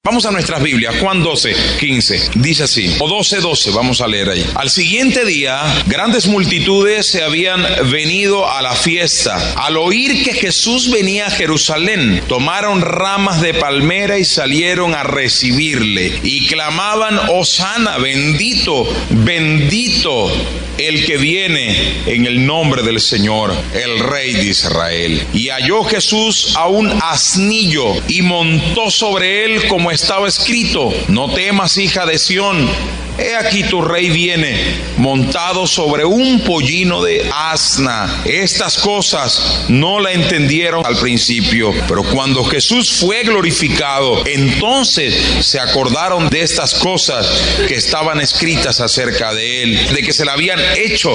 Vamos a nuestras Biblias, Juan 12:15, dice así, o 12:12, vamos a leer ahí. Al siguiente día, grandes multitudes se habían venido a la fiesta. Al oír que Jesús venía a Jerusalén, tomaron ramas de palmera y salieron a recibirle. Y clamaban, Hosana, bendito, bendito el que viene en el nombre del Señor, el Rey de Israel. Y halló Jesús a un asnillo y montó sobre él como estaba escrito: no temas, hija de Sión, he aquí tu rey viene montado sobre un pollino de asna. Estas cosas no la entendieron al principio, pero cuando Jesús fue glorificado, entonces se acordaron de estas cosas que estaban escritas acerca de él, de que se la habían hecho,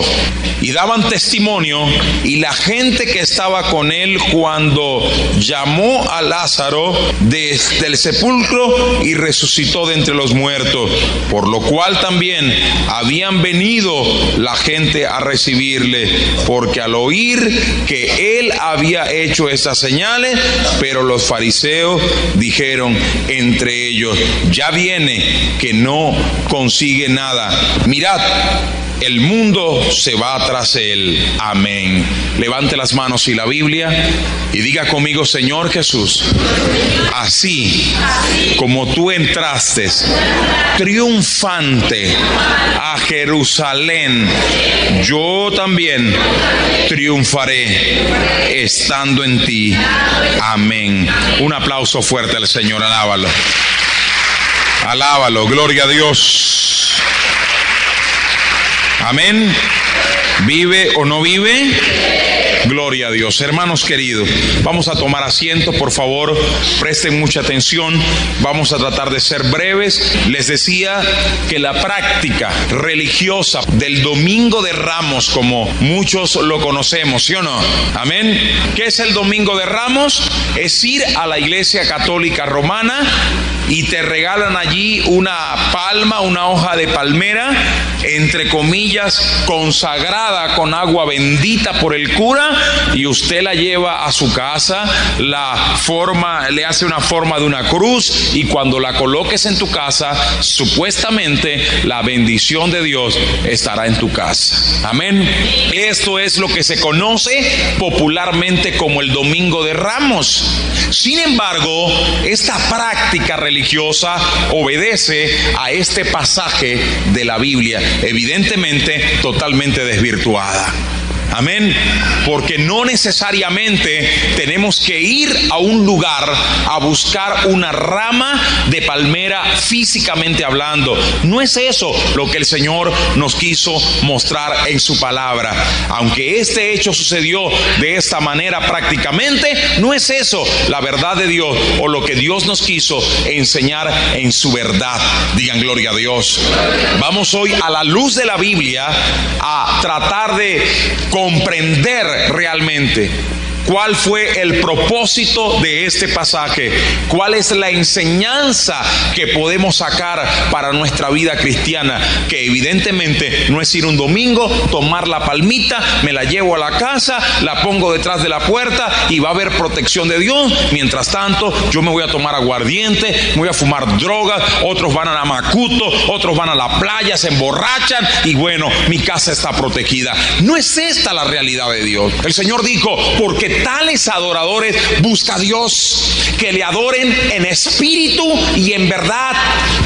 y daban testimonio. Y la gente que estaba con él cuando llamó a Lázaro desde el sepulcro y resucitó de entre los muertos, por lo cual también habían venido la gente a recibirle, porque al oír que él había hecho esas señales, pero los fariseos dijeron entre ellos: ya viene, que no consigue nada. Mirad, el mundo se va tras él. Amén. Levante las manos y la Biblia y diga conmigo: Señor Jesús, así como tú entraste triunfante a Jerusalén, yo también triunfaré estando en ti. Amén. Un aplauso fuerte al Señor. Alábalo. Alábalo. Gloria a Dios. Amén. ¿Vive o no vive? Gloria a Dios. Hermanos queridos, vamos a tomar asiento, por favor, presten mucha atención. Vamos a tratar de ser breves. Les decía que la práctica religiosa del Domingo de Ramos, como muchos lo conocemos, ¿sí o no? Amén. ¿Qué es el Domingo de Ramos? Es ir a la Iglesia Católica Romana y te regalan allí una palma, una hoja de palmera, entre comillas, consagrada con agua bendita por el cura, y usted la lleva a su casa, la forma, le hace una forma de una cruz, y cuando la coloques en tu casa, supuestamente la bendición de Dios estará en tu casa. Amén. Esto es lo que se conoce popularmente como el Domingo de Ramos. Sin embargo, esta práctica religiosa obedece a este pasaje de la Biblia, evidentemente totalmente desvirtuada. Amén. Porque no necesariamente tenemos que ir a un lugar a buscar una rama de palmera físicamente hablando. No es eso lo que el Señor nos quiso mostrar en su palabra. Aunque este hecho sucedió de esta manera prácticamente, no es eso la verdad de Dios o lo que Dios nos quiso enseñar en su verdad. Digan gloria a Dios. Vamos hoy, a la luz de la Biblia, a tratar de comprender realmente cuál fue el propósito de este pasaje, cuál es la enseñanza que podemos sacar para nuestra vida cristiana, que evidentemente no es ir un domingo, tomar la palmita, me la llevo a la casa, la pongo detrás de la puerta y va a haber protección de Dios. Mientras tanto, yo me voy a tomar aguardiente, me voy a fumar drogas, otros van a la Macuto, otros van a la playa, se emborrachan y bueno, mi casa está protegida. No es esta la realidad de Dios. El Señor dijo: porque tales adoradores busca a Dios, que le adoren en espíritu y en verdad.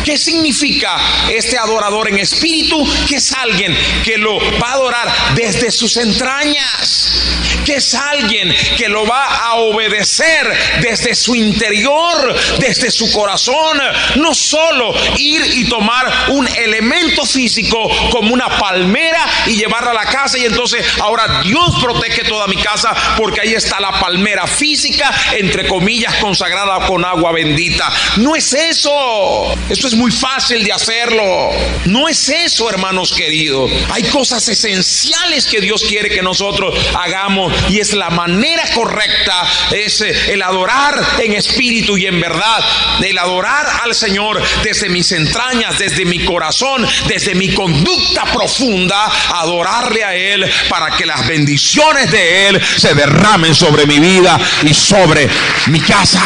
¿Qué significa este adorador en espíritu? Que es alguien que lo va a adorar desde sus entrañas, que es alguien que lo va a obedecer desde su interior, desde su corazón. No solo ir y tomar un elemento físico como una palmera y llevarla a la casa y entonces ahora Dios protege toda mi casa porque ahí está la palmera física, entre comillas, consagrada con agua bendita. No es eso. Esto es muy fácil de hacerlo. No es eso, hermanos queridos. Hay cosas esenciales que Dios quiere que nosotros hagamos, y es la manera correcta, es el adorar en espíritu y en verdad, el adorar al Señor desde mis entrañas, desde mi corazón, desde mi conducta profunda, adorarle a Él para que las bendiciones de Él se derramen sobre mi vida y sobre mi casa.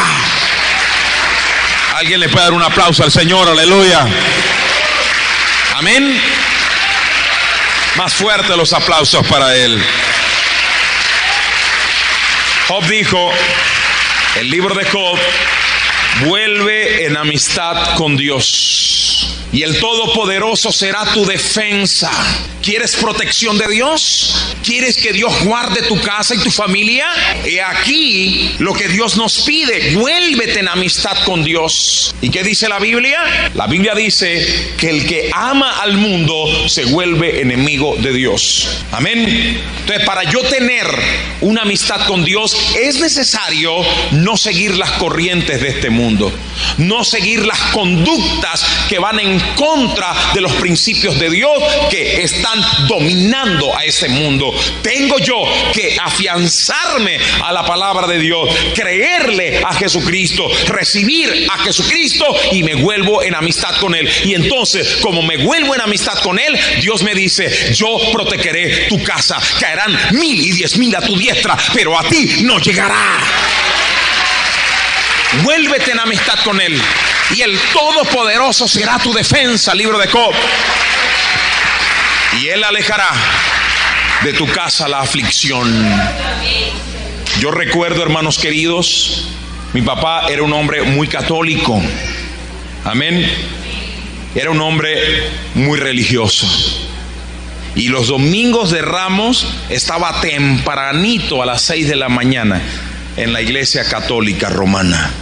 Alguien le puede dar un aplauso al Señor, aleluya. Amén. Más fuerte los aplausos para Él. Job dijo, el libro de Job, vuelve en amistad con Dios y el Todopoderoso será tu defensa. ¿Quieres protección de Dios? ¿Quieres que Dios guarde tu casa y tu familia? He aquí lo que Dios nos pide: vuélvete en amistad con Dios. ¿Y qué dice la Biblia? La Biblia dice que el que ama al mundo se vuelve enemigo de Dios. Amén. Entonces, para yo tener una amistad con Dios es necesario no seguir las corrientes de este mundo, no seguir las conductas que van en contra de los principios de Dios que están dominando a ese mundo. Tengo yo que afianzarme a la palabra de Dios, creerle a Jesucristo, recibir a Jesucristo y me vuelvo en amistad con Él. Y entonces, como me vuelvo en amistad con Él, Dios me dice: yo protegeré tu casa. Caerán 1000 y 10,000 a tu diestra, pero a ti no llegará. Vuélvete en amistad con Él y el Todopoderoso será tu defensa. Libro de Job. Y Él alejará de tu casa la aflicción. Yo recuerdo, hermanos queridos, mi papá era un hombre muy católico. Amén. Era un hombre muy religioso. Y los domingos de Ramos estaba tempranito a las 6 de la mañana en la iglesia católica romana.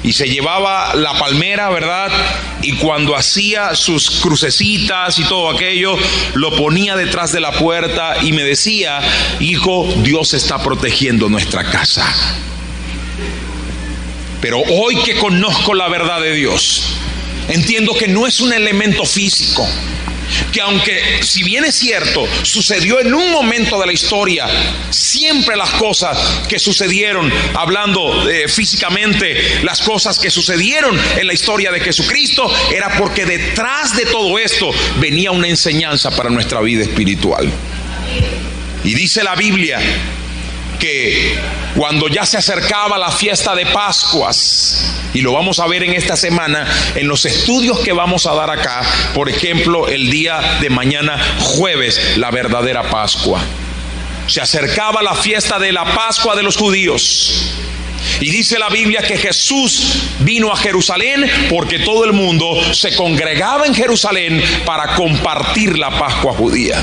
Y se llevaba la palmera, ¿verdad? Y cuando hacía sus crucecitas y todo aquello, lo ponía detrás de la puerta y me decía: hijo, Dios está protegiendo nuestra casa. Pero hoy que conozco la verdad de Dios, entiendo que no es un elemento físico, que aunque, si bien es cierto, sucedió en un momento de la historia, siempre las cosas que sucedieron, hablando físicamente, las cosas que sucedieron en la historia de Jesucristo, era porque detrás de todo esto venía una enseñanza para nuestra vida espiritual. Y dice la Biblia que cuando ya se acercaba la fiesta de Pascuas, y lo vamos a ver en esta semana en los estudios que vamos a dar acá, por ejemplo, el día de mañana jueves, la verdadera Pascua. Se acercaba la fiesta de la Pascua de los judíos. Y dice la Biblia que Jesús vino a Jerusalén porque todo el mundo se congregaba en Jerusalén para compartir la Pascua judía.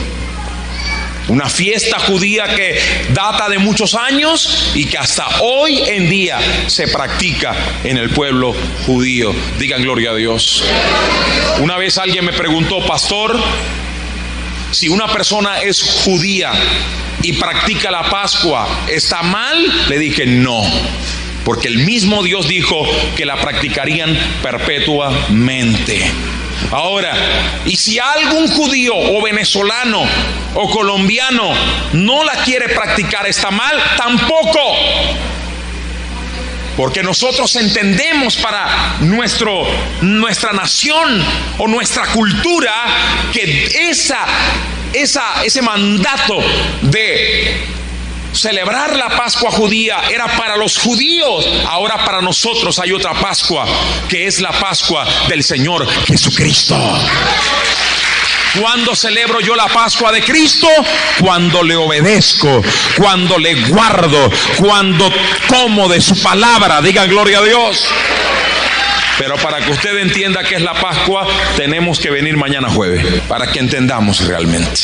Una fiesta judía que data de muchos años y que hasta hoy en día se practica en el pueblo judío. Digan gloria a Dios. Una vez alguien me preguntó: pastor, si una persona es judía y practica la Pascua, ¿está mal? Le dije: no, porque el mismo Dios dijo que la practicarían perpetuamente. Ahora, y si algún judío o venezolano o colombiano no la quiere practicar, ¿está mal? Tampoco. Porque nosotros entendemos para nuestra nación o nuestra cultura que ese mandato de celebrar la Pascua judía era para los judíos. Ahora para nosotros hay otra Pascua, que es la Pascua del Señor Jesucristo. ¿Cuándo celebro yo la Pascua de Cristo? Cuando le obedezco, cuando le guardo, cuando como de su palabra. Digan gloria a Dios. Pero para que usted entienda qué es la Pascua, tenemos que venir mañana jueves, para que entendamos realmente.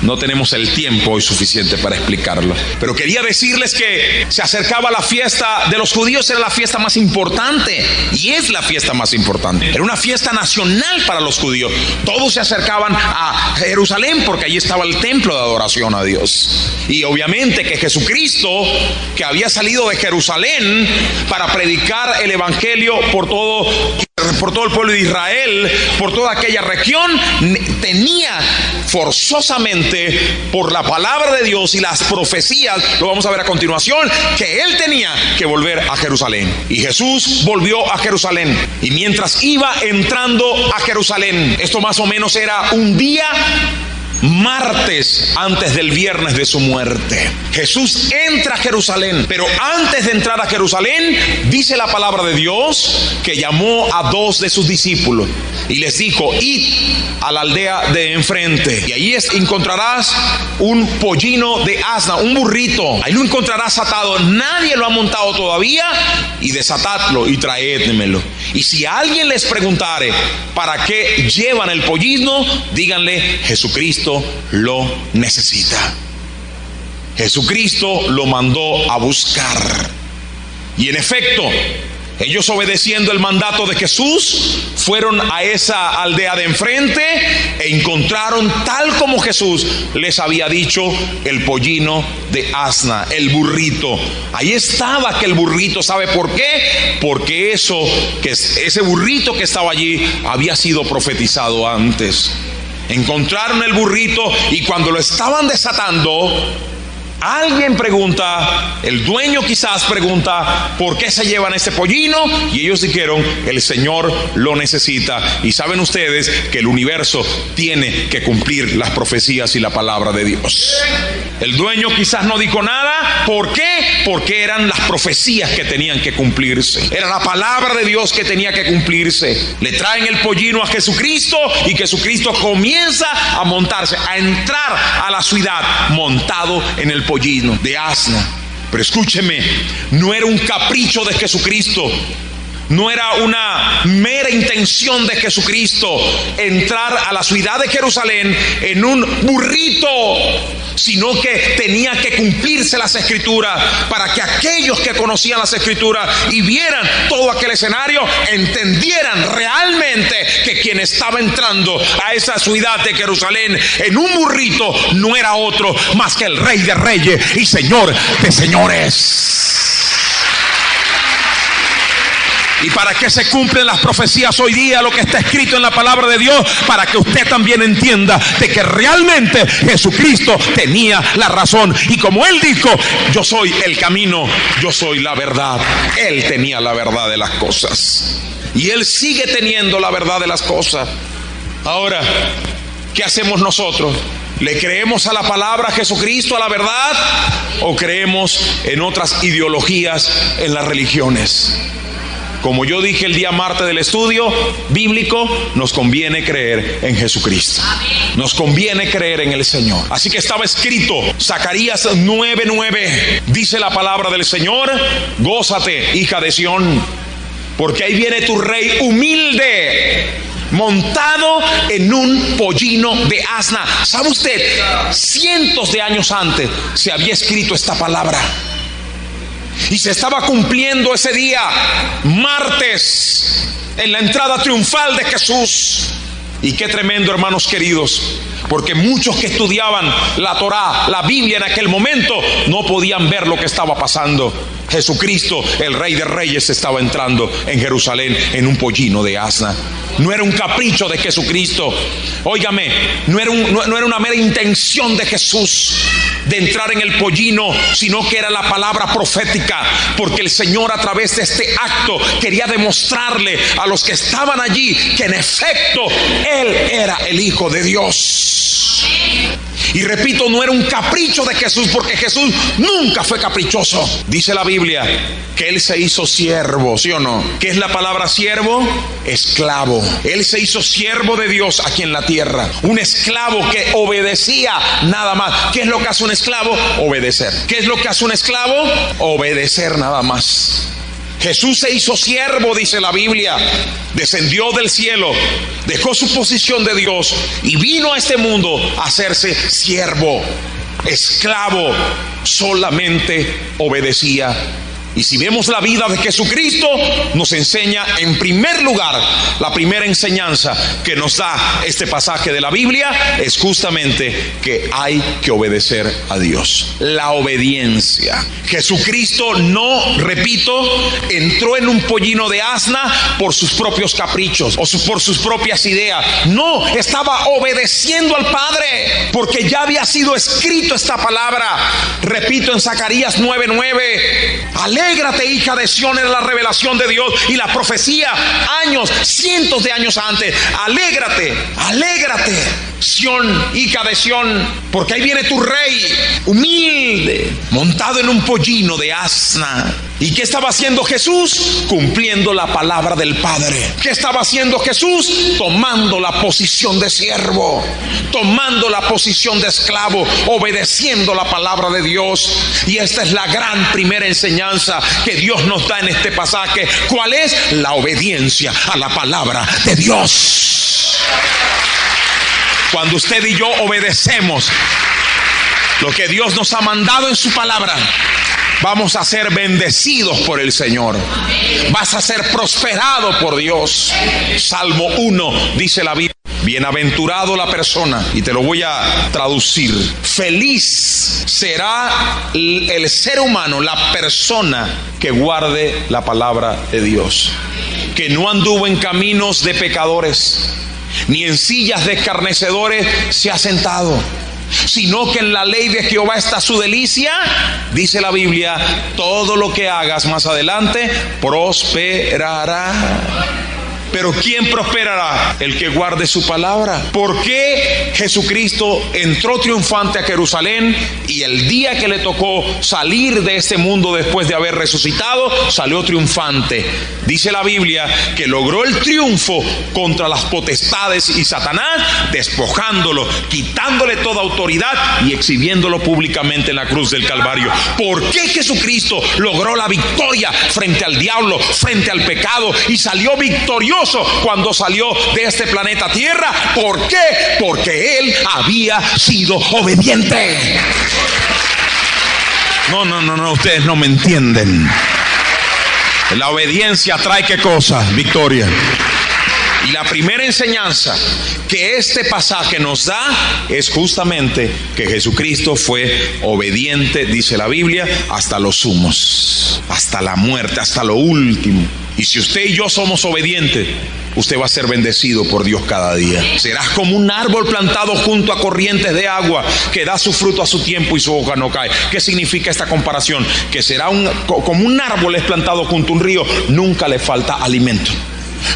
No tenemos el tiempo hoy suficiente para explicarlo. Pero quería decirles que se acercaba la fiesta de los judíos, era la fiesta más importante. Y es la fiesta más importante. Era una fiesta nacional para los judíos. Todos se acercaban a Jerusalén porque allí estaba el templo de adoración a Dios. Y obviamente que Jesucristo, que había salido de Jerusalén para predicar el evangelio por todo el pueblo de Israel, por toda aquella región, tenía forzosamente, por la palabra de Dios y las profecías, lo vamos a ver a continuación, que él tenía que volver a Jerusalén. Y Jesús volvió a Jerusalén. Y mientras iba entrando a Jerusalén, esto más o menos era un día martes antes del viernes de su muerte. Jesús entra a Jerusalén, pero antes de entrar a Jerusalén, dice la palabra de Dios que llamó a 2 de sus discípulos y les dijo: id a la aldea de enfrente, y ahí encontrarás un pollino de asna, un burrito, ahí lo encontrarás atado, nadie lo ha montado todavía, y desatadlo y traédmelo. Y si alguien les preguntare para qué llevan el pollino, díganle: Jesucristo lo necesita. Jesucristo lo mandó a buscar. Y en efecto, ellos, obedeciendo el mandato de Jesús, fueron a esa aldea de enfrente e encontraron, tal como Jesús les había dicho, el pollino de asna, el burrito. Ahí estaba aquel burrito. ¿Sabe por qué? Porque ese burrito que estaba allí había sido profetizado antes. Encontraron el burrito, y cuando lo estaban desatando, alguien pregunta, el dueño quizás pregunta: ¿por qué se llevan ese pollino? Y ellos dijeron: el Señor lo necesita. Y saben ustedes que el universo tiene que cumplir las profecías y la palabra de Dios. El dueño quizás no dijo nada. ¿Por qué? Porque eran las profecías que tenían que cumplirse. Era la palabra de Dios que tenía que cumplirse. Le traen el pollino a Jesucristo, y Jesucristo comienza a montarse, a entrar a la ciudad montado en el pollino de asna. Pero escúcheme, no era un capricho de Jesucristo, no era una mera intención de Jesucristo entrar a la ciudad de Jerusalén en un burrito, sino que tenía que cumplirse las escrituras, para que aquellos que conocían las escrituras y vieran todo aquel escenario, entendieran realmente que quien estaba entrando a esa ciudad de Jerusalén en un burrito no era otro más que el Rey de Reyes y Señor de Señores. Y para que se cumplen las profecías hoy día, lo que está escrito en la palabra de Dios, para que usted también entienda de que realmente Jesucristo tenía la razón. Y como Él dijo: yo soy el camino, yo soy la verdad, Él tenía la verdad de las cosas, y Él sigue teniendo la verdad de las cosas. Ahora, ¿qué hacemos nosotros? ¿Le creemos a la palabra, a Jesucristo, a la verdad, o creemos en otras ideologías, en las religiones? Como yo dije el día martes del estudio bíblico, nos conviene creer en Jesucristo. Nos conviene creer en el Señor. Así que estaba escrito, Zacarías 9:9, dice la palabra del Señor: gózate, hija de Sión, porque ahí viene tu rey humilde, montado en un pollino de asna. ¿Sabe usted? Cientos de años antes se había escrito esta palabra, y se estaba cumpliendo ese día, martes, en la entrada triunfal de Jesús. Y qué tremendo, hermanos queridos, porque muchos que estudiaban la Torá, la Biblia en aquel momento, no podían ver lo que estaba pasando. Jesucristo, el Rey de Reyes, estaba entrando en Jerusalén en un pollino de asna. No era un capricho de Jesucristo. Óigame, no era una mera intención de Jesús de entrar en el pollino, sino que era la palabra profética, porque el Señor, a través de este acto, quería demostrarle a los que estaban allí que en efecto Él era el Hijo de Dios. Y repito, no era un capricho de Jesús, porque Jesús nunca fue caprichoso. Dice la Biblia que Él se hizo siervo, ¿sí o no? ¿Qué es la palabra siervo? Esclavo. Él se hizo siervo de Dios aquí en la tierra. Un esclavo que obedecía nada más. ¿Qué es lo que hace un esclavo? Obedecer. ¿Qué es lo que hace un esclavo? Obedecer nada más. Jesús se hizo siervo, dice la Biblia. Descendió del cielo, dejó su posición de Dios y vino a este mundo a hacerse siervo, esclavo. Solamente obedecía. Y si vemos la vida de Jesucristo, nos enseña en primer lugar, la primera enseñanza que nos da este pasaje de la Biblia es justamente que hay que obedecer a Dios. La obediencia. Jesucristo no, repito, entró en un pollino de asna por sus propios caprichos o por sus propias ideas. No, estaba obedeciendo al Padre, porque ya había sido escrito esta palabra. Repito, en Zacarías 9:9, alégrate Alégrate, hija de Sión, era la revelación de Dios y la profecía años, cientos de años antes. Alégrate, alégrate, Sión, hija de Sión, porque ahí viene tu rey, humilde, montado en un pollino de asna. ¿Y qué estaba haciendo Jesús? Cumpliendo la palabra del Padre. ¿Qué estaba haciendo Jesús? Tomando la posición de siervo, tomando la posición de esclavo, obedeciendo la palabra de Dios. Y esta es la gran primera enseñanza que Dios nos da en este pasaje. ¿Cuál es? La obediencia a la palabra de Dios. Cuando usted y yo obedecemos lo que Dios nos ha mandado en su palabra, vamos a ser bendecidos por el Señor. Vas a ser prosperado por Dios. Salmo 1 dice la Biblia: bienaventurado la persona, y te lo voy a traducir, feliz será el ser humano, la persona que guarde la palabra de Dios, que no anduvo en caminos de pecadores, ni en sillas de escarnecedores se ha sentado, sino que en la ley de Jehová está su delicia. Dice la Biblia: todo lo que hagas más adelante prosperará. Pero ¿quién prosperará? El que guarde su palabra. ¿Por qué Jesucristo entró triunfante a Jerusalén y el día que le tocó salir de este mundo después de haber resucitado, salió triunfante? Dice la Biblia que logró el triunfo contra las potestades y Satanás, despojándolo, quitándole toda autoridad y exhibiéndolo públicamente en la cruz del Calvario. ¿Por qué Jesucristo logró la victoria frente al diablo, frente al pecado, y salió victorioso cuando salió de este planeta Tierra? ¿Por qué? Porque Él había sido obediente. No, ustedes no me entienden. La obediencia trae ¿qué cosa? Victoria. Y la primera enseñanza que este pasaje nos da es justamente que Jesucristo fue obediente, dice la Biblia, hasta los sumos, hasta la muerte, hasta lo último. Y si usted y yo somos obedientes, usted va a ser bendecido por Dios cada día. Serás como un árbol plantado junto a corrientes de agua, que da su fruto a su tiempo y su hoja no cae. ¿Qué significa esta comparación? Que será como un árbol es plantado junto a un río, nunca le falta alimento.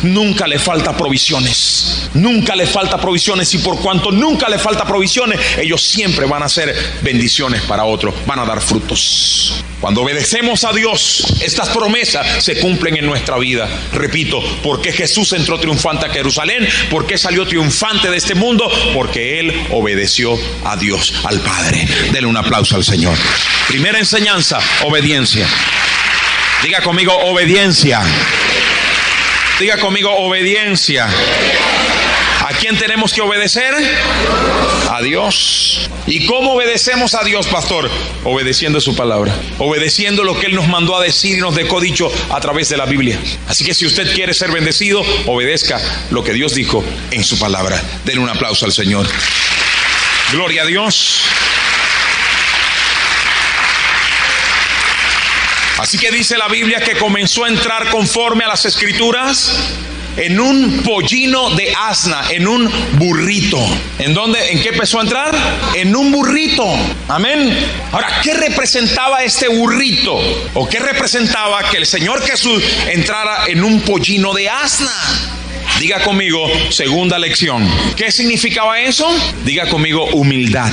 Nunca le falta provisiones, nunca le falta provisiones, y por cuanto nunca le falta provisiones, ellos siempre van a ser bendiciones para otros, van a dar frutos. Cuando obedecemos a Dios, estas promesas se cumplen en nuestra vida. Repito, ¿por qué Jesús entró triunfante a Jerusalén? ¿Por qué salió triunfante de este mundo? Porque Él obedeció a Dios, al Padre. Denle un aplauso al Señor. Primera enseñanza, obediencia. Diga conmigo, obediencia. Diga conmigo, obediencia. ¿A quién tenemos que obedecer? A Dios. ¿Y cómo obedecemos a Dios, pastor? Obedeciendo su palabra, obedeciendo lo que Él nos mandó a decir y nos dejó dicho a través de la Biblia. Así que si usted quiere ser bendecido, obedezca lo que Dios dijo en su palabra. Denle un aplauso al Señor. Gloria a Dios. Así que dice la Biblia que comenzó a entrar conforme a las Escrituras en un pollino de asna, en un burrito. ¿En dónde? ¿En qué empezó a entrar? En un burrito. Amén. Ahora, ¿qué representaba este burrito? ¿O qué representaba que el Señor Jesús entrara en un pollino de asna? Diga conmigo, segunda lección. ¿Qué significaba eso? Diga conmigo, humildad.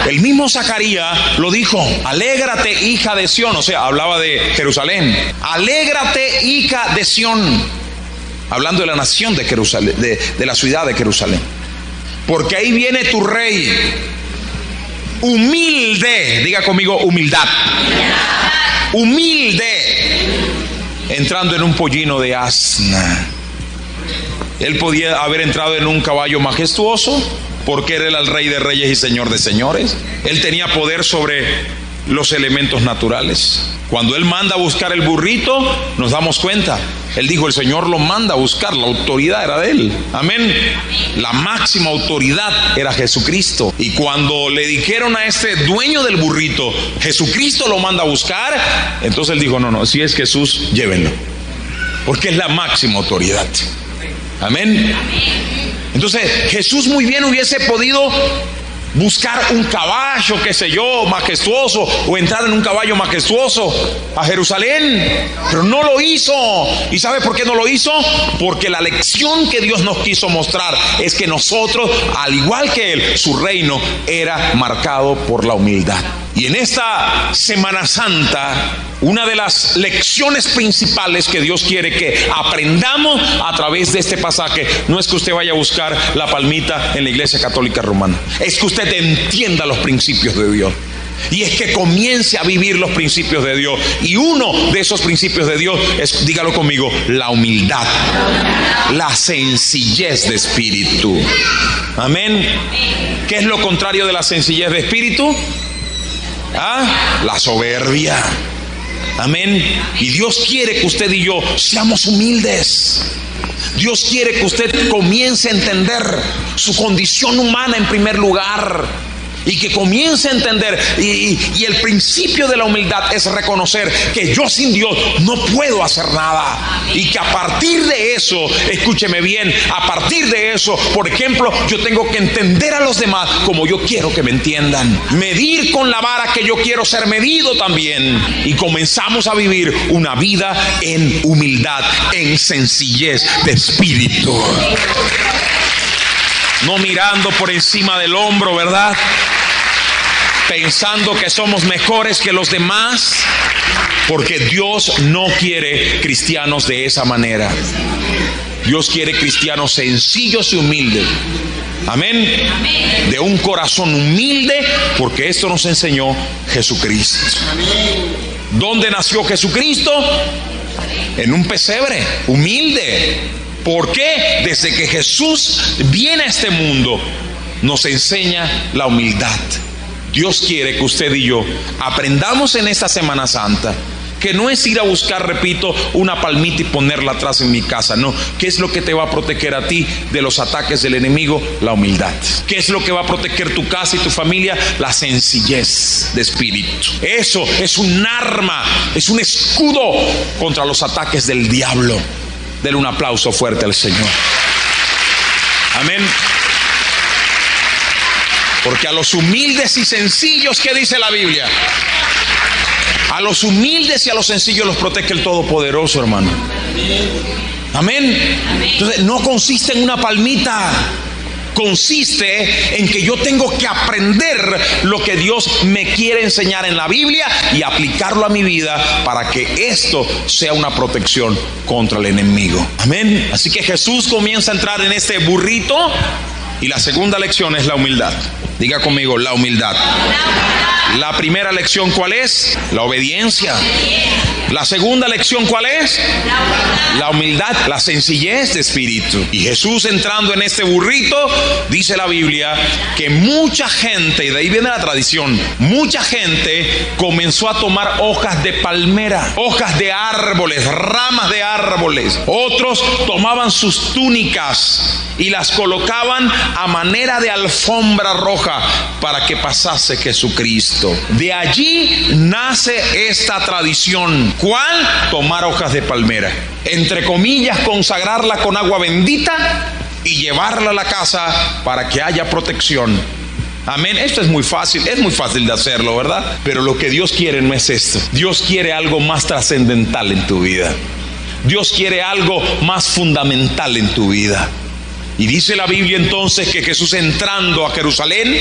El mismo Zacarías lo dijo: alégrate, hija de Sión. O sea, hablaba de Jerusalén. Alégrate, hija de Sión. Hablando de la nación de Jerusalén, de la ciudad de Jerusalén. Porque ahí viene tu rey. Humilde. Diga conmigo, humildad. Humilde. Entrando en un pollino de asna. Él podía haber entrado en un caballo majestuoso, porque él era el Rey de Reyes y Señor de Señores. Él tenía poder sobre los elementos naturales. Cuando Él manda a buscar el burrito, nos damos cuenta. Él dijo: el Señor lo manda a buscar. La autoridad era de Él. Amén. La máxima autoridad era Jesucristo. Y cuando le dijeron a este dueño del burrito: Jesucristo lo manda a buscar, entonces Él dijo: no, si es Jesús, llévenlo, porque es la máxima autoridad. Amén. Entonces Jesús muy bien hubiese podido buscar un caballo, qué sé yo, majestuoso, o entrar en un caballo majestuoso a Jerusalén, pero no lo hizo. ¿Y sabe por qué no lo hizo? Porque la lección que Dios nos quiso mostrar es que nosotros, al igual que Él, su reino era marcado por la humildad. Y en esta Semana Santa, una de las lecciones principales que Dios quiere que aprendamos a través de este pasaje no es que usted vaya a buscar la palmita en la Iglesia Católica Romana, es que usted entienda los principios de Dios. Y es que comience a vivir los principios de Dios. Y uno de esos principios de Dios es, dígalo conmigo, la humildad, la sencillez de espíritu. Amén. ¿Qué es lo contrario de la sencillez de espíritu? La soberbia. Amén. Y Dios quiere que usted y yo seamos humildes. Dios quiere que usted comience a entender su condición humana en primer lugar, y que comience a entender, y el principio de la humildad es reconocer que yo sin Dios no puedo hacer nada, y que a partir de eso, escúcheme bien, a partir de eso, por ejemplo, yo tengo que entender a los demás como yo quiero que me entiendan, medir con la vara que yo quiero ser medido también, y comenzamos a vivir una vida en humildad, en sencillez de espíritu, no mirando por encima del hombro, ¿verdad? Pensando que somos mejores que los demás, porque Dios no quiere cristianos de esa manera. Dios quiere cristianos sencillos y humildes. Amén. De un corazón humilde, porque esto nos enseñó Jesucristo. ¿Dónde nació Jesucristo? En un pesebre, humilde. ¿Por qué? Desde que Jesús viene a este mundo, nos enseña la humildad. Dios quiere que usted y yo aprendamos en esta Semana Santa que no es ir a buscar, repito, una palmita y ponerla atrás en mi casa. No, ¿qué es lo que te va a proteger a ti de los ataques del enemigo? La humildad. ¿Qué es lo que va a proteger tu casa y tu familia? La sencillez de espíritu. Eso es un arma, es un escudo contra los ataques del diablo. Denle un aplauso fuerte al Señor. Amén. Porque a los humildes y sencillos, ¿qué dice la Biblia? A los humildes y a los sencillos los protege el Todopoderoso, hermano. Amén. Entonces no consiste en una palmita, consiste en que yo tengo que aprender lo que Dios me quiere enseñar en la Biblia y aplicarlo a mi vida para que esto sea una protección contra el enemigo. Amén. Así que Jesús comienza a entrar en este burrito y la segunda lección es la humildad. Diga conmigo, la humildad. La primera lección, ¿cuál es? La obediencia. La segunda lección, ¿cuál es? La humildad, la sencillez de espíritu. Y Jesús, entrando en este burrito, dice la Biblia que mucha gente, y de ahí viene la tradición, mucha gente comenzó a tomar hojas de palmera, hojas de árboles, ramas de árboles. Otros tomaban sus túnicas y las colocaban a manera de alfombra roja para que pasase Jesucristo. De allí nace esta tradición. ¿Cuál? Tomar hojas de palmera, entre comillas, consagrarla con agua bendita y llevarla a la casa para que haya protección. Amén. Esto es muy fácil de hacerlo, ¿verdad? Pero lo que Dios quiere no es esto. Dios quiere algo más trascendental en tu vida. Dios quiere algo más fundamental en tu vida. Y dice la Biblia entonces que Jesús, entrando a Jerusalén,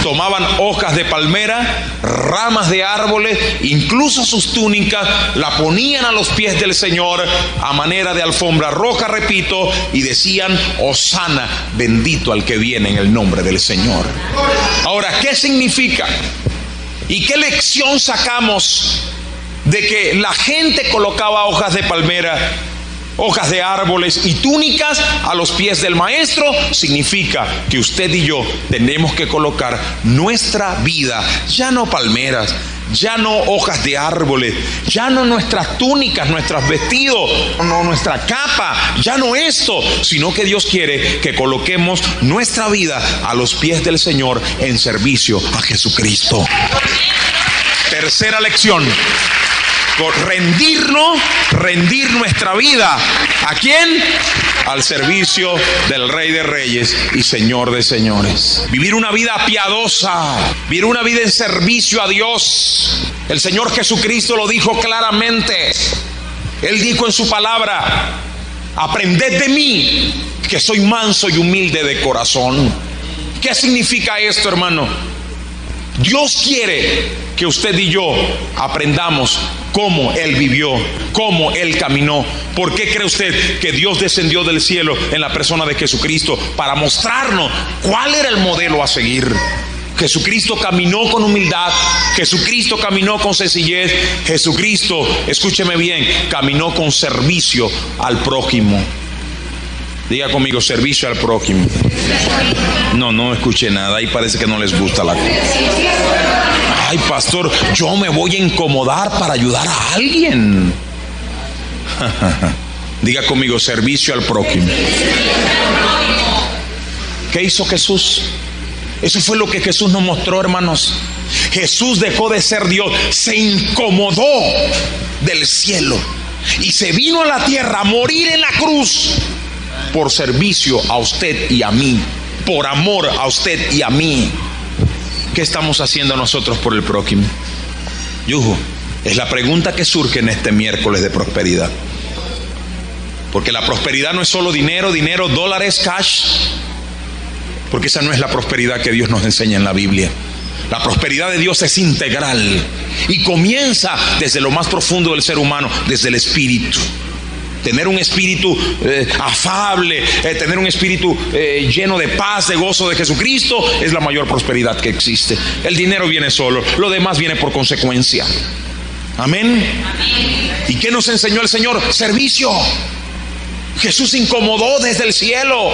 tomaban hojas de palmera, ramas de árboles, incluso sus túnicas, la ponían a los pies del Señor a manera de alfombra roja, repito, y decían: Hosana, bendito al que viene en el nombre del Señor. Ahora, ¿qué significa? ¿Y qué lección sacamos de que la gente colocaba hojas de palmera, hojas de árboles y túnicas a los pies del maestro? Significa que usted y yo tenemos que colocar nuestra vida, ya no palmeras, ya no hojas de árboles, ya no nuestras túnicas, nuestros vestidos, no nuestra capa, ya no esto, sino que Dios quiere que coloquemos nuestra vida a los pies del Señor en servicio a Jesucristo. Tercera lección. rendir nuestra vida. ¿A quién? Al servicio del Rey de Reyes y Señor de Señores. Vivir una vida piadosa, vivir una vida en servicio a Dios. El Señor Jesucristo lo dijo claramente. Él dijo en su palabra: aprended de mí, que soy manso y humilde de corazón. ¿Qué significa esto, hermano? Dios quiere que usted y yo aprendamos cómo Él vivió, cómo Él caminó. ¿Por qué cree usted que Dios descendió del cielo en la persona de Jesucristo? Para mostrarnos cuál era el modelo a seguir. Jesucristo caminó con humildad, Jesucristo caminó con sencillez, Jesucristo, escúcheme bien, caminó con servicio al prójimo. Diga conmigo: servicio al prójimo. No escuché nada, ahí parece que no les gusta la cosa. Ay, pastor, yo me voy a incomodar para ayudar a alguien. Diga conmigo: servicio al prójimo. ¿Qué hizo Jesús? Eso fue lo que Jesús nos mostró, hermanos. Jesús dejó de ser Dios, se incomodó del cielo y se vino a la tierra a morir en la cruz por servicio a usted y a mí, por amor a usted y a mí. ¿Qué estamos haciendo nosotros por el prójimo? Yujo, es la pregunta que surge en este miércoles de prosperidad. Porque la prosperidad no es solo dinero, dólares, cash. Porque esa no es la prosperidad que Dios nos enseña en la Biblia. La prosperidad de Dios es integral y comienza desde lo más profundo del ser humano, desde el espíritu. Tener un espíritu afable, tener un espíritu lleno de paz, de gozo de Jesucristo, es la mayor prosperidad que existe. El dinero viene solo, lo demás viene por consecuencia. Amén. ¿Y qué nos enseñó el Señor? Servicio. Jesús se incomodó desde el cielo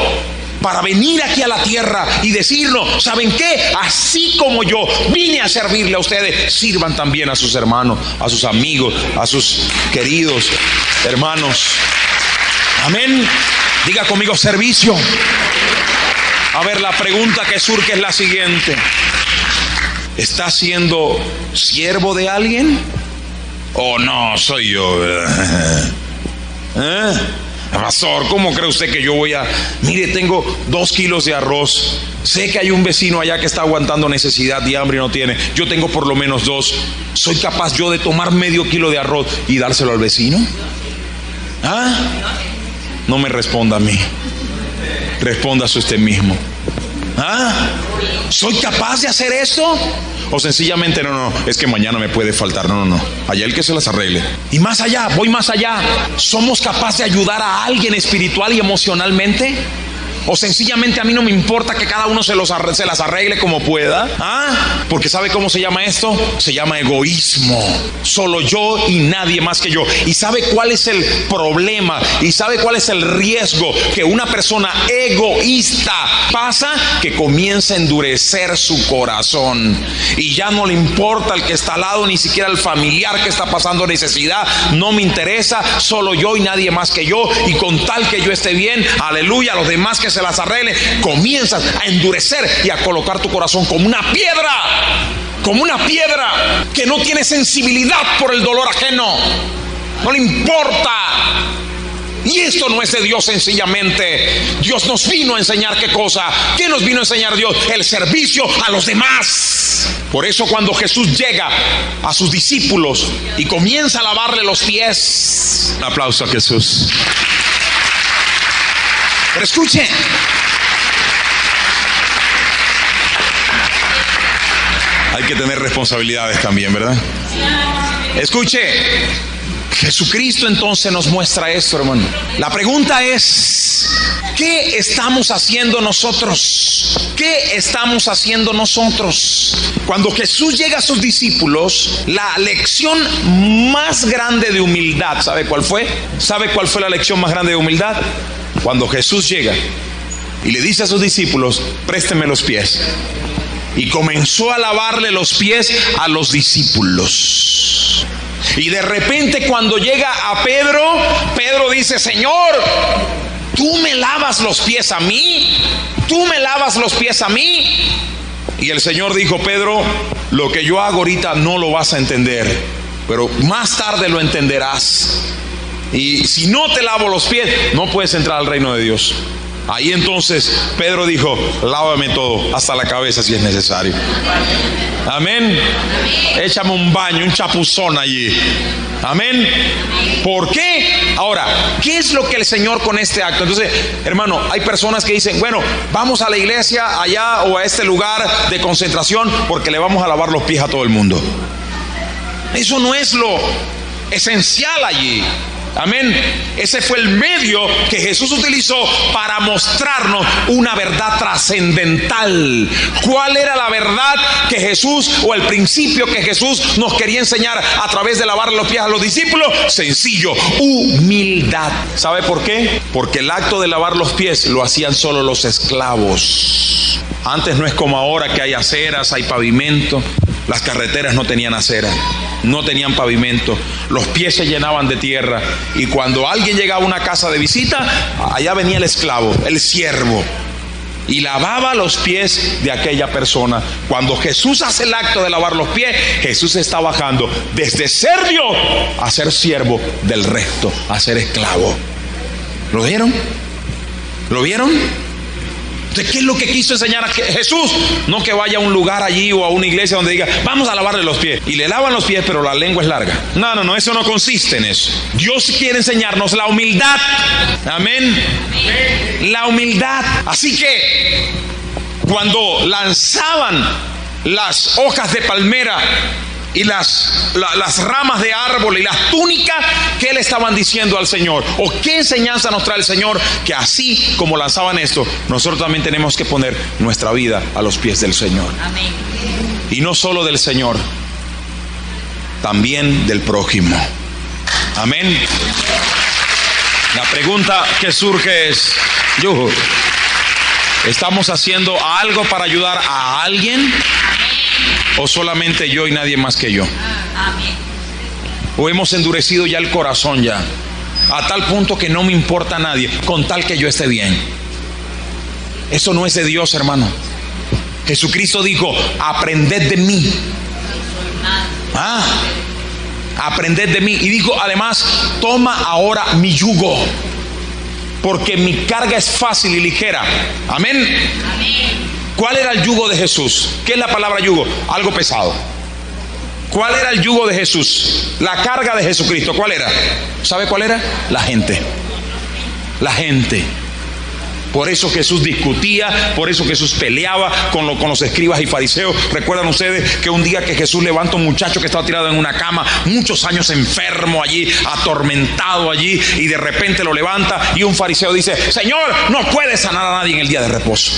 para venir aquí a la tierra y decirnos: ¿saben qué? Así como yo vine a servirle a ustedes, sirvan también a sus hermanos, a sus amigos, a sus queridos hermanos. Amén. Diga conmigo: servicio. A ver, la pregunta que surge es la siguiente: ¿está siendo siervo de alguien? ¿O no soy yo? Pastor, ¿cómo cree usted que yo voy a...? Mire, tengo 2 kilos de arroz. Sé que hay un vecino allá que está aguantando necesidad y hambre y no tiene. Yo tengo por lo menos 2. ¿Soy capaz yo de tomar medio kilo de arroz y dárselo al vecino? No me responda a mí. Respóndase usted mismo. ¿Soy capaz de hacer eso? O sencillamente no, es que mañana me puede faltar. No, allá el que se las arregle. Y más allá, voy más allá. ¿Somos capaces de ayudar a alguien espiritual y emocionalmente? O sencillamente a mí no me importa que cada uno se las arregle como pueda. Porque ¿sabe cómo se llama esto? Se llama egoísmo. Solo yo y nadie más que yo. ¿Y sabe cuál es el problema? ¿Y sabe cuál es el riesgo? Que una persona egoísta pasa, que comienza a endurecer su corazón y ya no le importa el que está al lado, ni siquiera el familiar que está pasando necesidad. No me interesa, solo yo y nadie más que yo. Y con tal que yo esté bien, aleluya, los demás que se las arregle, comienzas a endurecer y a colocar tu corazón como una piedra que no tiene sensibilidad por el dolor ajeno, no le importa. Y esto no es de Dios. Sencillamente Dios nos vino a enseñar ¿qué cosa? ¿Qué nos vino a enseñar Dios? El servicio a los demás. Por eso cuando Jesús llega a sus discípulos y comienza a lavarle los pies, un aplauso a Jesús. Pero escuche, hay que tener responsabilidades también, ¿verdad? Escuche, Jesucristo entonces nos muestra esto, hermano. La pregunta es: ¿qué estamos haciendo nosotros? ¿Qué estamos haciendo nosotros? Cuando Jesús llega a sus discípulos, la lección más grande de humildad, ¿sabe cuál fue? ¿Sabe cuál fue la lección más grande de humildad? Cuando Jesús llega y le dice a sus discípulos: préstenme los pies. Y comenzó a lavarle los pies a los discípulos. Y de repente cuando llega a Pedro, Pedro dice: Señor, ¿tú me lavas los pies a mí? ¿Tú me lavas los pies a mí? Y el Señor dijo: Pedro, lo que yo hago ahorita no lo vas a entender, pero más tarde lo entenderás. Y si no te lavo los pies, no puedes entrar al reino de Dios. Ahí entonces Pedro dijo: lávame todo, hasta la cabeza si es necesario. Amén. Échame un baño, un chapuzón allí. Amén. ¿Por qué? Ahora, ¿qué es lo que el Señor con este acto? Entonces, hermano, hay personas que dicen: bueno, vamos a la iglesia allá o a este lugar de concentración porque le vamos a lavar los pies a todo el mundo. Eso no es lo esencial allí. Amén. Ese fue el medio que Jesús utilizó para mostrarnos una verdad trascendental. ¿Cuál era la verdad que Jesús, o el principio que Jesús nos quería enseñar a través de lavar los pies a los discípulos? Sencillo: humildad. ¿Sabe por qué? Porque el acto de lavar los pies lo hacían solo los esclavos. Antes no es como ahora que hay aceras, hay pavimento. Las carreteras no tenían acera, no tenían pavimento, los pies se llenaban de tierra. Y cuando alguien llegaba a una casa de visita, allá venía el esclavo, el siervo, y lavaba los pies de aquella persona. Cuando Jesús hace el acto de lavar los pies, Jesús está bajando desde ser Dios a ser siervo del resto, a ser esclavo. ¿Lo vieron? ¿Lo vieron? Entonces, ¿qué es lo que quiso enseñar a Jesús? No que vaya a un lugar allí o a una iglesia donde diga: vamos a lavarle los pies, y le lavan los pies pero la lengua es larga. No, eso no consiste en eso. Dios quiere enseñarnos la humildad. Amén. La humildad. Así que cuando lanzaban las hojas de palmera y las ramas de árbol y las túnicas, ¿qué le estaban diciendo al Señor? ¿O qué enseñanza nos trae el Señor? Que así como lanzaban esto, nosotros también tenemos que poner nuestra vida a los pies del Señor. Amén. Y no solo del Señor, también del prójimo. Amén. La pregunta que surge es: ¿estamos haciendo algo para ayudar a alguien? ¿O solamente yo y nadie más que yo? ¿O hemos endurecido ya el corazón ya a tal punto que no me importa a nadie con tal que yo esté bien? Eso no es de Dios, hermano. Jesucristo dijo: aprended de mí. Aprended de mí. Y dijo además: toma ahora mi yugo, porque mi carga es fácil y ligera. Amén. Amén. ¿Cuál era el yugo de Jesús? ¿Qué es la palabra yugo? Algo pesado. ¿Cuál era el yugo de Jesús? La carga de Jesucristo, ¿cuál era? ¿Sabe cuál era? La gente. La gente. Por eso Jesús discutía, por eso Jesús peleaba con los escribas y fariseos. ¿Recuerdan ustedes que un día que Jesús levanta a un muchacho que estaba tirado en una cama, muchos años enfermo allí, atormentado allí, y de repente lo levanta y un fariseo dice: Señor, no puedes sanar a nadie en el día de reposo?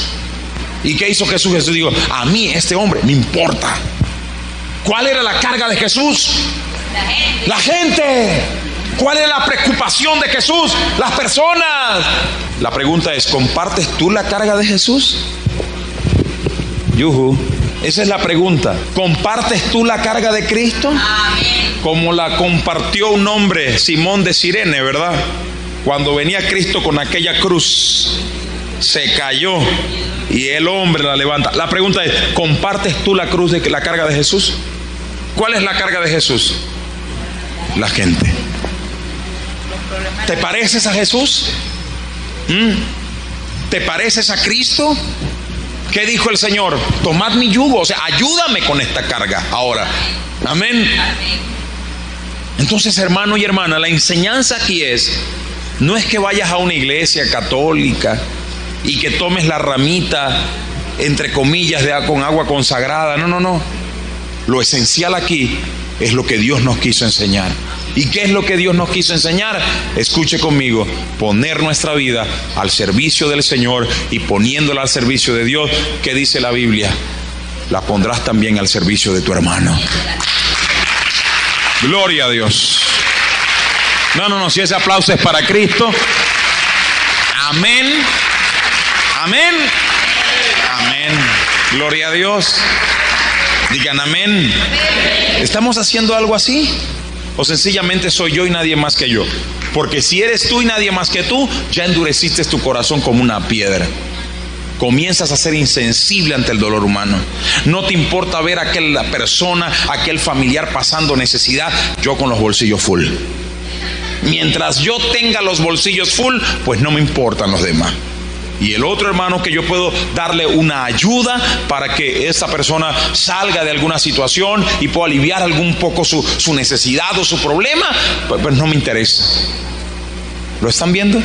¿Y qué hizo Jesús? Jesús dijo: a mí este hombre me importa. ¿Cuál era la carga de Jesús? La gente. ¿Cuál era la preocupación de Jesús? Las personas. La pregunta es: ¿compartes tú la carga de Jesús? Esa es la pregunta. ¿Compartes tú la carga de Cristo? Amén. Como la compartió un hombre, Simón de Cirene, ¿verdad? Cuando venía Cristo con aquella cruz, se cayó y el hombre la levanta. La pregunta es: ¿compartes tú la cruz de la carga de Jesús? ¿Cuál es la carga de Jesús? La gente. ¿Te pareces a Jesús? ¿Te pareces a Cristo? ¿Qué dijo el Señor? Tomad mi yugo, o sea, ayúdame con esta carga ahora. Amén. Entonces, hermano y hermana, la enseñanza aquí no es que vayas a una iglesia católica y que tomes la ramita, entre comillas, con agua consagrada. No. Lo esencial aquí es lo que Dios nos quiso enseñar. ¿Y qué es lo que Dios nos quiso enseñar? Escuche conmigo: poner nuestra vida al servicio del Señor, y poniéndola al servicio de Dios, ¿qué dice la Biblia? La pondrás también al servicio de tu hermano. Gloria a Dios. No, si ese aplauso es para Cristo. Amén. Amén. Amén. Gloria a Dios. Digan amén. ¿Estamos haciendo algo así? ¿O sencillamente soy yo y nadie más que yo? Porque si eres tú y nadie más que tú, ya endureciste tu corazón como una piedra. comienzas a ser insensible ante el dolor humano. No te importa ver a aquella persona, aquel familiar pasando necesidad. Yo con los bolsillos full. Mientras yo tenga los bolsillos full, pues no me importan los demás. Y el otro hermano que yo puedo darle una ayuda para que esa persona salga de alguna situación y pueda aliviar algún poco su necesidad o su problema, pues no me interesa. ¿Lo están viendo?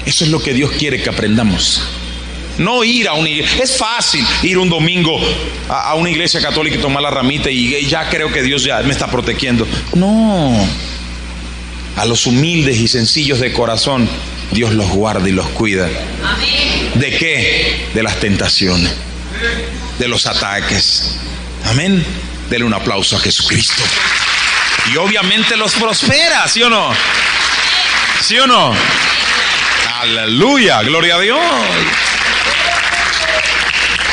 Eso es lo que Dios quiere que aprendamos. No ir a una iglesia. Es fácil ir un domingo a una iglesia católica y tomar la ramita y ya creo que Dios ya me está protegiendo. No. A los humildes y sencillos de corazón, Dios los guarda y los cuida. Amén. ¿De qué? De las tentaciones, de los ataques. Amén. Dele un aplauso a Jesucristo. Y obviamente los prospera, ¿sí o no? ¿Sí o no? Aleluya, gloria a Dios.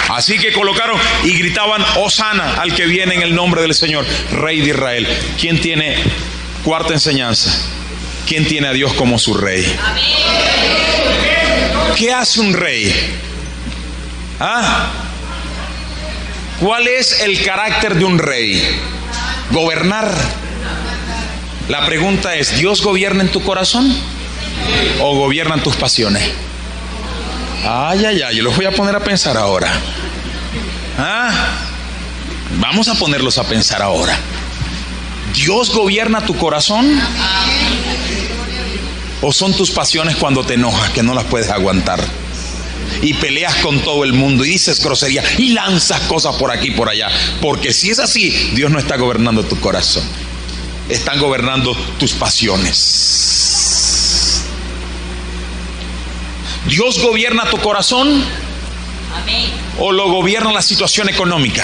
Así que colocaron y gritaban: Hosana al que viene en el nombre del Señor, Rey de Israel. ¿Quién tiene? Cuarta enseñanza: ¿quién tiene a Dios como su rey? ¿Qué hace un rey? ¿Ah? ¿Cuál es el carácter de un rey? Gobernar. La pregunta es: ¿Dios gobierna en tu corazón o gobiernan tus pasiones? Ay, ay, ay, yo los voy a poner a pensar ahora. Vamos a ponerlos a pensar ahora. ¿Dios gobierna tu corazón? ¿O son tus pasiones cuando te enojas que no las puedes aguantar? Y peleas con todo el mundo y dices grosería y lanzas cosas por aquí y por allá. Porque si es así, Dios no está gobernando tu corazón. Están gobernando tus pasiones. ¿Dios gobierna tu corazón? Amén. ¿O lo gobierna la situación económica?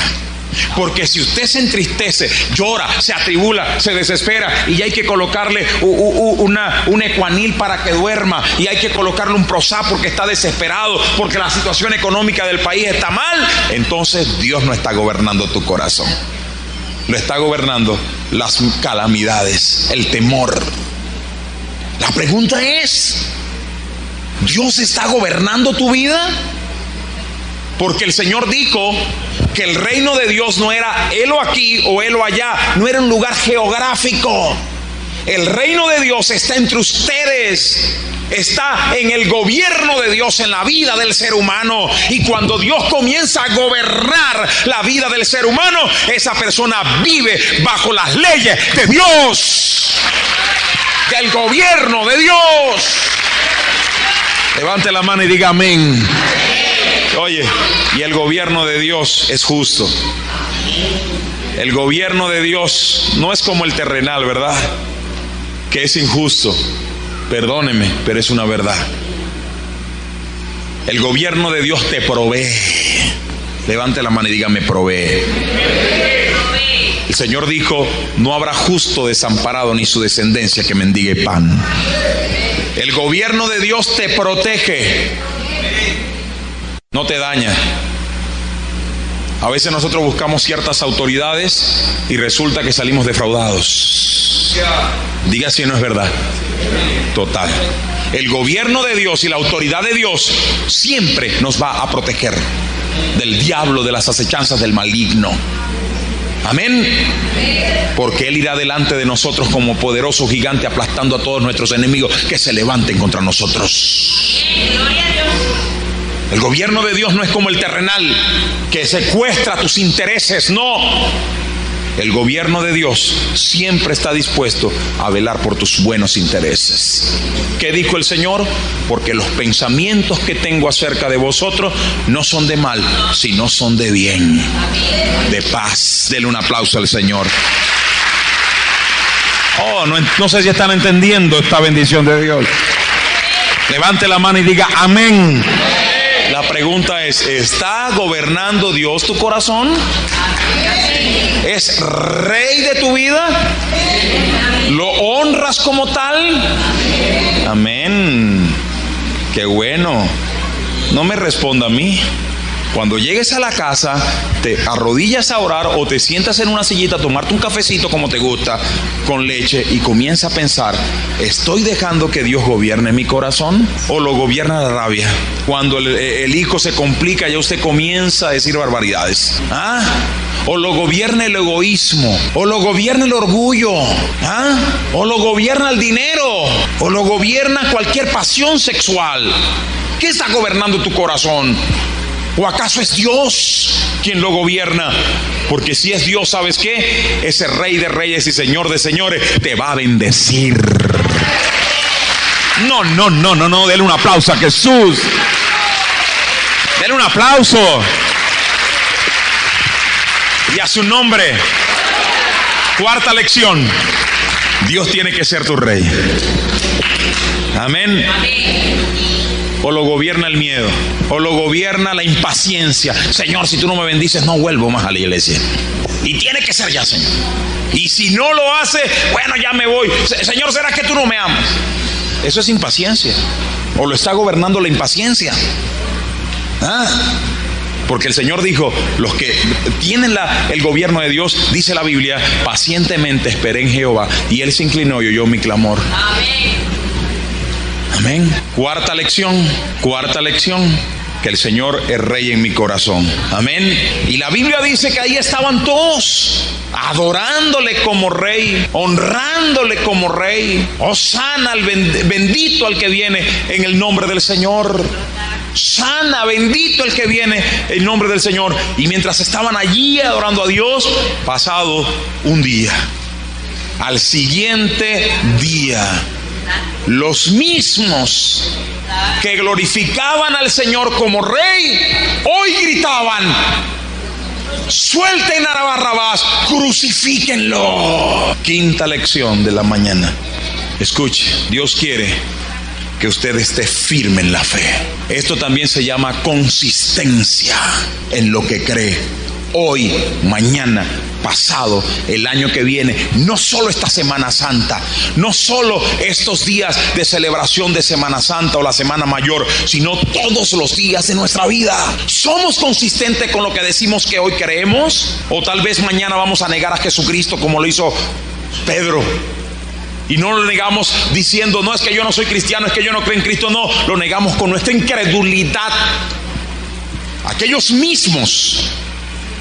Porque si usted se entristece, llora, se atribula, se desespera y hay que colocarle un Ecuanil para que duerma, y hay que colocarle un Prozac porque está desesperado, porque la situación económica del país está mal, entonces Dios no está gobernando tu corazón. Lo está gobernando las calamidades, el temor. La pregunta es: ¿Dios está gobernando tu vida? Porque el Señor dijo que el reino de Dios no era helo aquí o helo allá, no era un lugar geográfico. El reino de Dios está entre ustedes, está en el gobierno de Dios en la vida del ser humano. Y cuando Dios comienza a gobernar la vida del ser humano, esa persona vive bajo las leyes de Dios, del gobierno de Dios. Levante la mano y diga amén. Oye, y el gobierno de Dios es justo. El gobierno de Dios no es como el terrenal, ¿verdad? Que es injusto. Perdóneme, pero es una verdad. El gobierno de Dios te provee. Levante la mano y diga: me provee. El Señor dijo: no habrá justo desamparado ni su descendencia que mendigue pan. El gobierno de Dios te protege, no te daña. A veces nosotros buscamos ciertas autoridades y resulta que salimos defraudados. Diga si no es verdad. Total. El gobierno de Dios y la autoridad de Dios siempre nos va a proteger del diablo, de las acechanzas del maligno. Amén. Porque Él irá delante de nosotros como poderoso gigante, aplastando a todos nuestros enemigos que se levanten contra nosotros. El gobierno de Dios no es como el terrenal, que secuestra tus intereses. No. El gobierno de Dios siempre está dispuesto a velar por tus buenos intereses. ¿Qué dijo el Señor? Porque los pensamientos que tengo acerca de vosotros no son de mal, sino son de bien, de paz. Dele un aplauso al Señor. Oh, no sé si están entendiendo esta bendición de Dios. Levante la mano y diga amén. La pregunta es: ¿está gobernando Dios tu corazón? ¿Es rey de tu vida? ¿Lo honras como tal? Amén. Qué bueno. No me responda a mí. Cuando llegues a la casa, te arrodillas a orar o te sientas en una sillita a tomarte un cafecito como te gusta, con leche, y comienza a pensar: ¿estoy dejando que Dios gobierne mi corazón o lo gobierna la rabia? Cuando el hijo se complica, ya usted comienza a decir barbaridades. O lo gobierna el egoísmo, o lo gobierna el orgullo, o lo gobierna el dinero, o lo gobierna cualquier pasión sexual. ¿Qué está gobernando tu corazón? ¿O acaso es Dios quien lo gobierna? Porque si es Dios, ¿sabes qué? Ese Rey de Reyes y Señor de Señores te va a bendecir. No, dele un aplauso a Jesús. Dele un aplauso. Y a su nombre. Cuarta lección: Dios tiene que ser tu rey. Amén. O lo gobierna el miedo, o lo gobierna la impaciencia. Señor, si tú no me bendices, no vuelvo más a la iglesia. Y tiene que ser ya, Señor. Y si no lo hace, bueno, ya me voy. Señor, ¿será que tú no me amas? Eso es impaciencia. O lo está gobernando la impaciencia. Porque el Señor dijo: los que tienen el gobierno de Dios, dice la Biblia, pacientemente esperé en Jehová, y Él se inclinó y oyó mi clamor. Amén. Cuarta lección, que el Señor es rey en mi corazón. Amén. Y la Biblia dice que ahí estaban todos adorándole como rey, honrándole como rey. Hosana, bendito al que viene en el nombre del Señor. Sana, bendito el que viene en nombre del Señor. Y mientras estaban allí adorando a Dios, pasado un día, al siguiente día, los mismos que glorificaban al Señor como rey, hoy gritaban: suelten a Barrabás, crucifíquenlo. Quinta lección de la mañana. Escuche, Dios quiere que usted esté firme en la fe. Esto también se llama consistencia en lo que cree. Hoy, mañana, pasado, el año que viene, no solo esta Semana Santa, no solo estos días de celebración de Semana Santa o la Semana Mayor, sino todos los días de nuestra vida. ¿Somos consistentes con lo que decimos que hoy creemos? ¿O tal vez mañana vamos a negar a Jesucristo como lo hizo Pedro? Y no lo negamos diciendo: no, es que yo no soy cristiano, es que yo no creo en Cristo. No, lo negamos con nuestra incredulidad. Aquellos mismos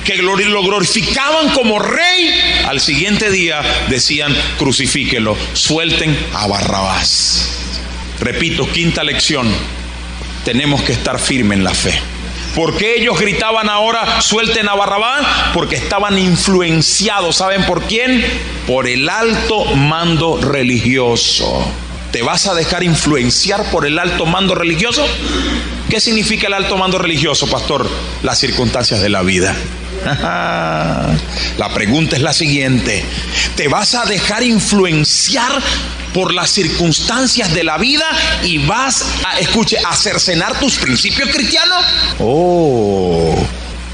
que lo glorificaban como rey, al siguiente día decían: crucifíquelo, suelten a Barrabás. Repito, quinta lección: tenemos que estar firmes en la fe. ¿Por qué ellos gritaban ahora suelten a Barrabás? Porque estaban influenciados. ¿Saben por quién? Por el alto mando religioso. ¿Te vas a dejar influenciar por el alto mando religioso? ¿Qué significa el alto mando religioso, pastor? Las circunstancias de la vida. La pregunta es la siguiente: ¿te vas a dejar influenciar por las circunstancias de la vida y vas a cercenar tus principios cristianos?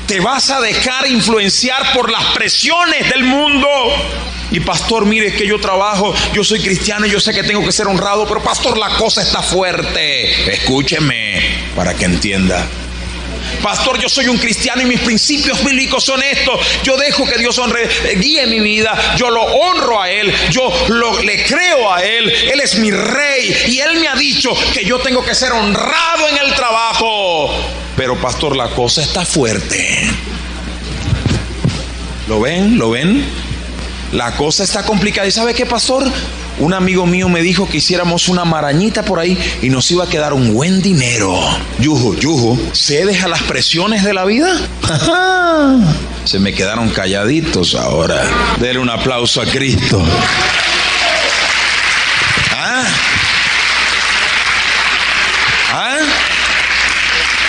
¿Te vas a dejar influenciar por las presiones del mundo? Y pastor, mire que yo trabajo, yo soy cristiano y yo sé que tengo que ser honrado, pero pastor, la cosa está fuerte. Escúcheme para que entienda. Pastor, yo soy un cristiano y mis principios bíblicos son estos. Yo dejo que Dios guíe mi vida. Yo lo honro a Él. Yo le creo a Él. Él es mi rey. Y Él me ha dicho que yo tengo que ser honrado en el trabajo. Pero pastor, la cosa está fuerte. ¿Lo ven? ¿Lo ven? La cosa está complicada. ¿Y sabe qué, pastor? Un amigo mío me dijo que hiciéramos una marañita por ahí y nos iba a quedar un buen dinero. Yuju, ¿cedes a las presiones de la vida? Se me quedaron calladitos ahora. Denle un aplauso a Cristo.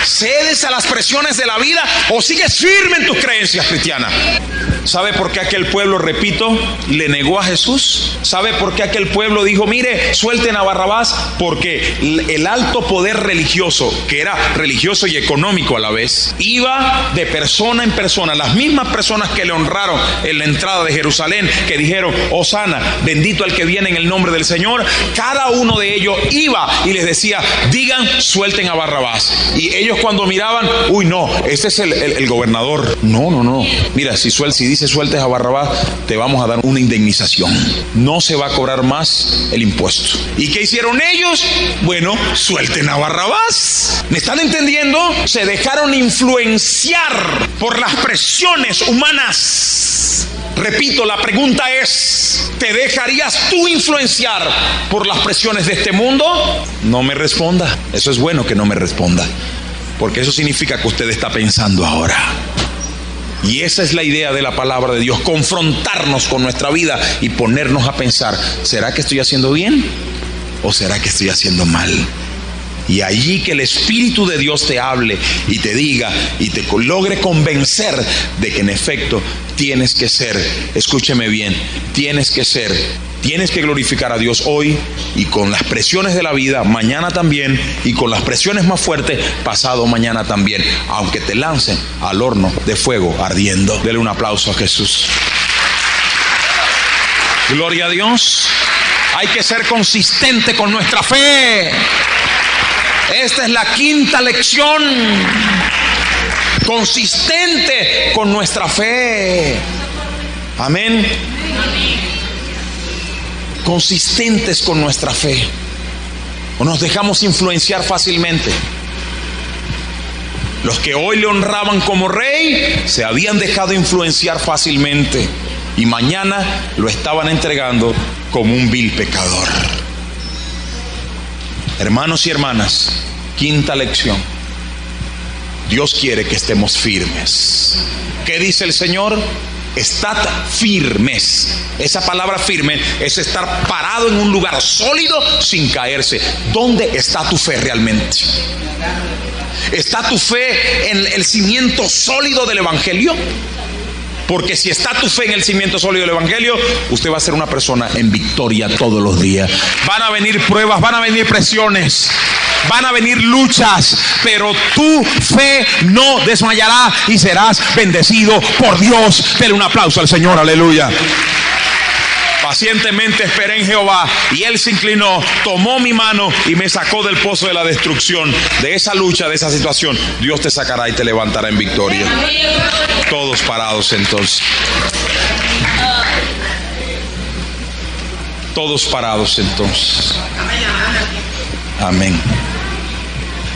¿Cedes a las presiones de la vida o sigues firme en tus creencias cristianas? ¿Sabe por qué aquel pueblo, repito, le negó a Jesús? ¿Sabe por qué aquel pueblo dijo, mire, suelten a Barrabás? Porque el alto poder religioso, que era religioso y económico a la vez, iba de persona en persona. Las mismas personas que le honraron en la entrada de Jerusalén, que dijeron, Hosana, bendito el que viene en el nombre del Señor, cada uno de ellos iba y les decía, digan, suelten a Barrabás. Y ellos cuando miraban, uy, no, este es el gobernador. No. Mira, si dice sueltes a Barrabás, te vamos a dar una indemnización. No se va a cobrar más el impuesto. ¿Y qué hicieron ellos? Bueno, suelten a Barrabás. ¿Me están entendiendo? Se dejaron influenciar por las presiones humanas. Repito, la pregunta es, ¿te dejarías tú influenciar por las presiones de este mundo? No me responda. Eso es bueno que no me responda, porque eso significa que usted está pensando ahora. Y esa es la idea de la palabra de Dios, confrontarnos con nuestra vida y ponernos a pensar, ¿será que estoy haciendo bien o será que estoy haciendo mal? Y allí que el Espíritu de Dios te hable y te diga y te logre convencer de que en efecto tienes que ser, escúcheme bien, tienes que glorificar a Dios hoy y con las presiones de la vida, mañana también, y con las presiones más fuertes, pasado mañana también, aunque te lancen al horno de fuego ardiendo. Dele un aplauso a Jesús. Gloria a Dios. Hay que ser consistente con nuestra fe. Esta es la quinta lección. Consistente con nuestra fe. Amén. Consistentes con nuestra fe. O nos dejamos influenciar fácilmente. Los que hoy le honraban como rey se habían dejado influenciar fácilmente y mañana lo estaban entregando como un vil pecador. Hermanos y hermanas, quinta lección. Dios quiere que estemos firmes. ¿Qué dice el Señor? Estad firmes. Esa palabra firme es estar parado en un lugar sólido sin caerse. ¿Dónde está tu fe realmente? ¿Está tu fe en el cimiento sólido del Evangelio? Porque si está tu fe en el cimiento sólido del Evangelio, usted va a ser una persona en victoria todos los días. Van a venir pruebas, van a venir presiones, van a venir luchas, pero tu fe no desmayará y serás bendecido por Dios. Dele un aplauso al Señor, aleluya. Pacientemente esperé en Jehová y Él se inclinó, tomó mi mano y me sacó del pozo de la destrucción. De esa lucha, de esa situación, Dios te sacará y te levantará en victoria. Todos parados entonces. Todos parados entonces. Amén.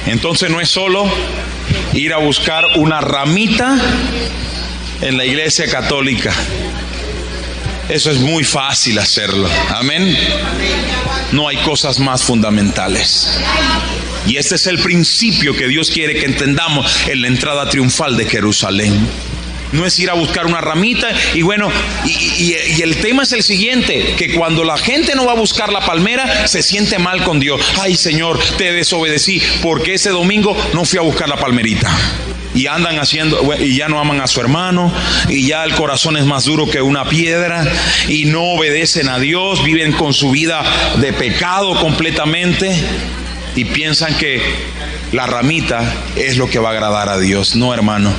Entonces no es solo ir a buscar una ramita en la iglesia católica. Eso es muy fácil hacerlo. Amén. No hay cosas más fundamentales. Y este es el principio que Dios quiere que entendamos en la entrada triunfal de Jerusalén. No es ir a buscar una ramita y bueno, y el tema es el siguiente, que cuando la gente no va a buscar la palmera, se siente mal con Dios. Ay, Señor, te desobedecí porque ese domingo no fui a buscar la palmerita. Y andan haciendo, y ya no aman a su hermano, y ya el corazón es más duro que una piedra, y no obedecen a Dios, viven con su vida de pecado completamente, y piensan que la ramita es lo que va a agradar a Dios. No, hermano.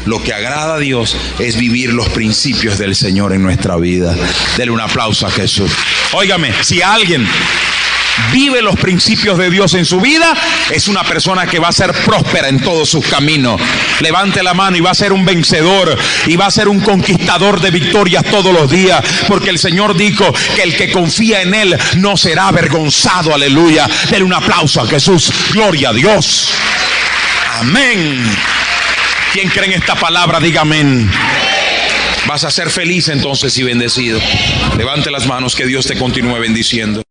Lo que agrada a Dios es vivir los principios del Señor en nuestra vida. Dele un aplauso a Jesús. Óigame, si alguien vive los principios de Dios en su vida, es una persona que va a ser próspera en todos sus caminos. Levante la mano y va a ser un vencedor y va a ser un conquistador de victorias todos los días, porque el Señor dijo que el que confía en Él no será avergonzado. Aleluya. Dele un aplauso a Jesús. Gloria a Dios. Amén. ¿Quién cree en esta palabra? Diga amén. Vas a ser feliz entonces y bendecido. Levante las manos, que Dios te continúe bendiciendo.